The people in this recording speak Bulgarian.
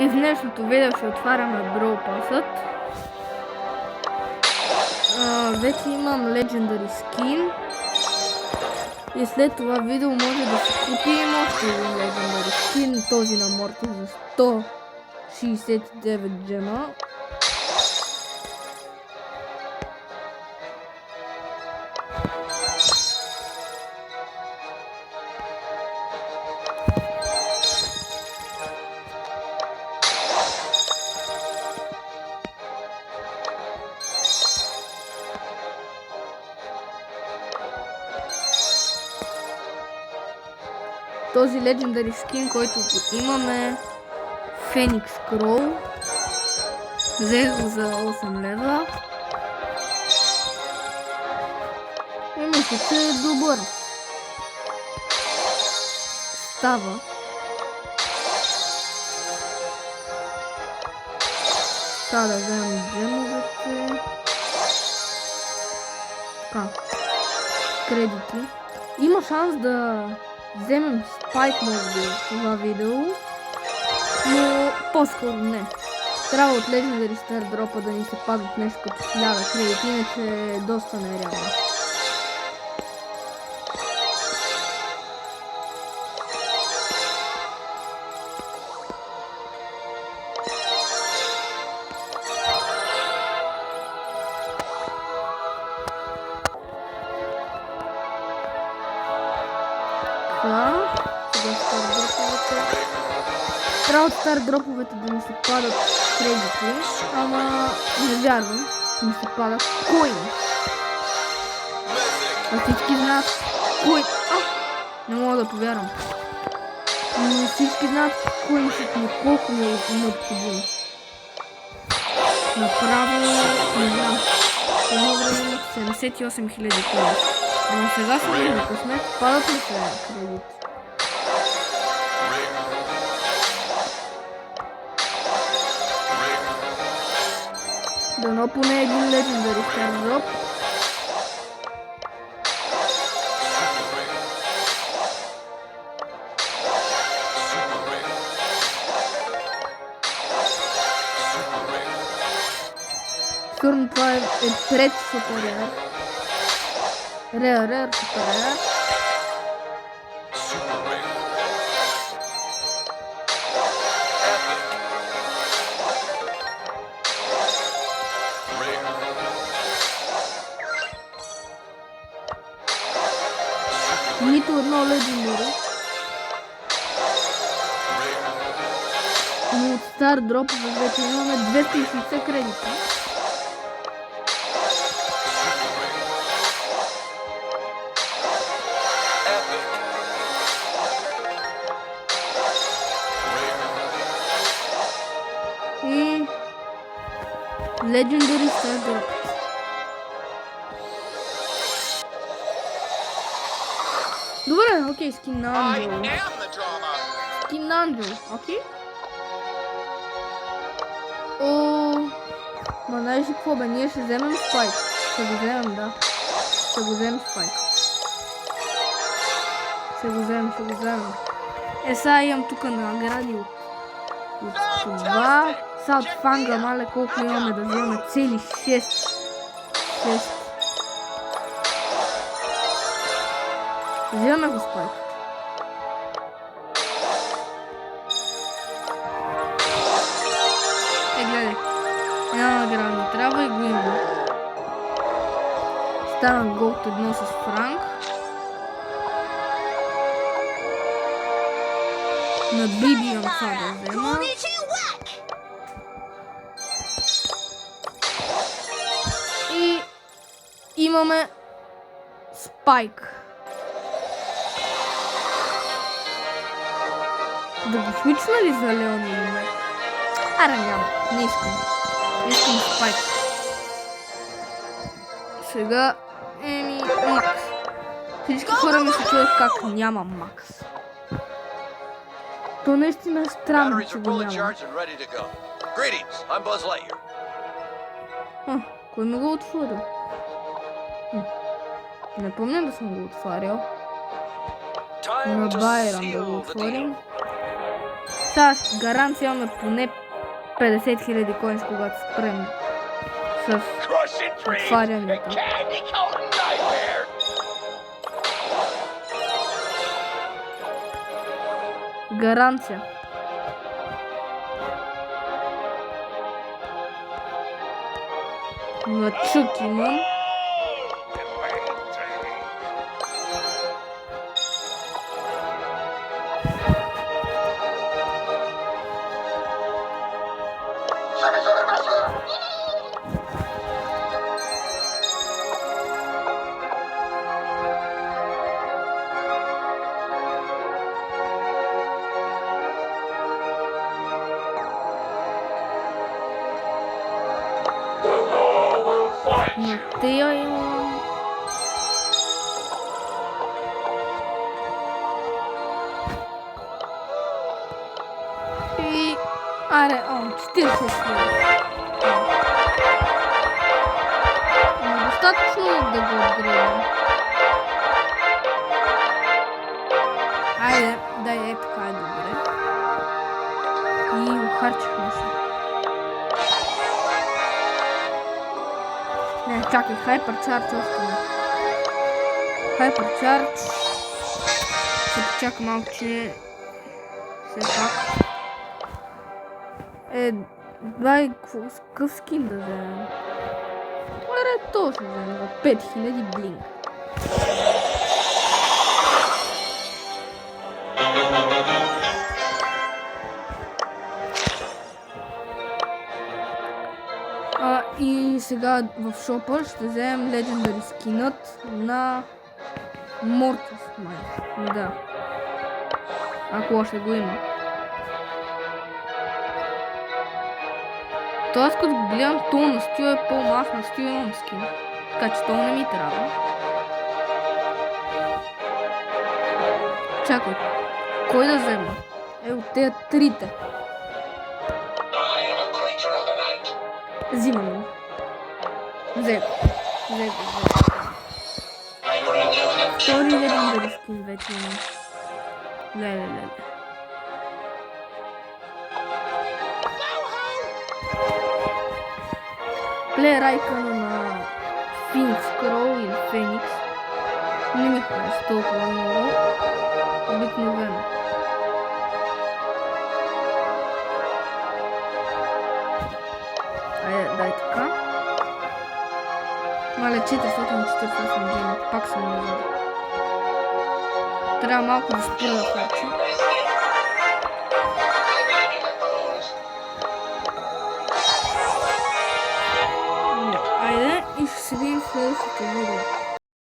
И в днешното видео ще отваряме Brawl Pass-ът. Вече имам Legendary Skin. И след това видео може да се купим още един Legendary Skin, този на Морти за 169 джема. Този Legendary Skin, който имаме, Phoenix Crow. Взех го за 8 лева. И мисля, че е добър. Става. Трябва да вземем джемовете. Така. Кредити. Има шанс да вземем спайк, може би, в това видео, но по-скоро не. Трябва от Legendary Star Drop да ни се падат нещо като 1000 кредити, иначе е доста нереално. Трябва от стар дроповете да ми се падат кредити, ама не вярвам, че ми се падат коини. А всички знаят коини. Не мога да повярвам. Но всички знаят коинът ми колко ми е необходимо. Направо не знам. Едно време 78 000 коини. Ама сега съм на късмет, падат ли се кредити? Дано поне един Legendary Star Drop. Сигурно това е пред Супер Рер. Рер, Супер Рер. Нито едно Legendary. Но от стар дроп вече имаме 260 кредита. И Legendary Star Drop. Добре, окей, скин на Ангел. Скин на Ангел, окей? Ма знаеш ли какво бе, ние ще вземем спайк. Ще го вземем, да. Ще го вземем спайк. Ще го вземем. Сега имам тук награди от това. Сега от фанга, мале, колко имаме да вземем цели 6. Вземаме го спайк. Гледай. Една награда ми трябва и го имам. Стана голд 1 с Франк. На Биби имам това да взема. И имаме спайк. Да го свична ли за Леон или не? Аре няма, не искам. Искам спайк. Сега Макс. Всички хора ми се чуят как няма Макс. То наистина е странно, че го няма. Кой ме го отворил? Не помня да съм го отварял. На Байрон да го отворим. Сега гаранция имаме поне 50 000 коинс, когато спрем с отварянето. Гаранция. Лачук имам. На тея имам. И... Аре, 40 000. Достатъчно да го отгребам. Айде, дай така е добре. И ухарчихме се. Не, чакай, хайперчардж още не. Хайперчардж. Ще почака малко, че... Все пак. Дай какъв скин да вземем. Аре, то ще вземем. 5000 блинк. И сега в шопа ще вземем Legendary скинът на Mortis май. Да. Ако още го има. Тоест като го гледам, то на Стю е по-малък, на Стю имам скин. Така че то не ми трябва. Чакай. Кой да взема? От тези трите. Взимам го. Взе го. Втори Legendary скин вече имам. Леле. Плеер айкъна на Феникс Кроу или Феникс. Не ми хареса толкова много. Обикновено. Дай така. Мале 448 гена. Пак съм назад. Трябва малко да спра да харча. Айде и ще се видим в следващото видео.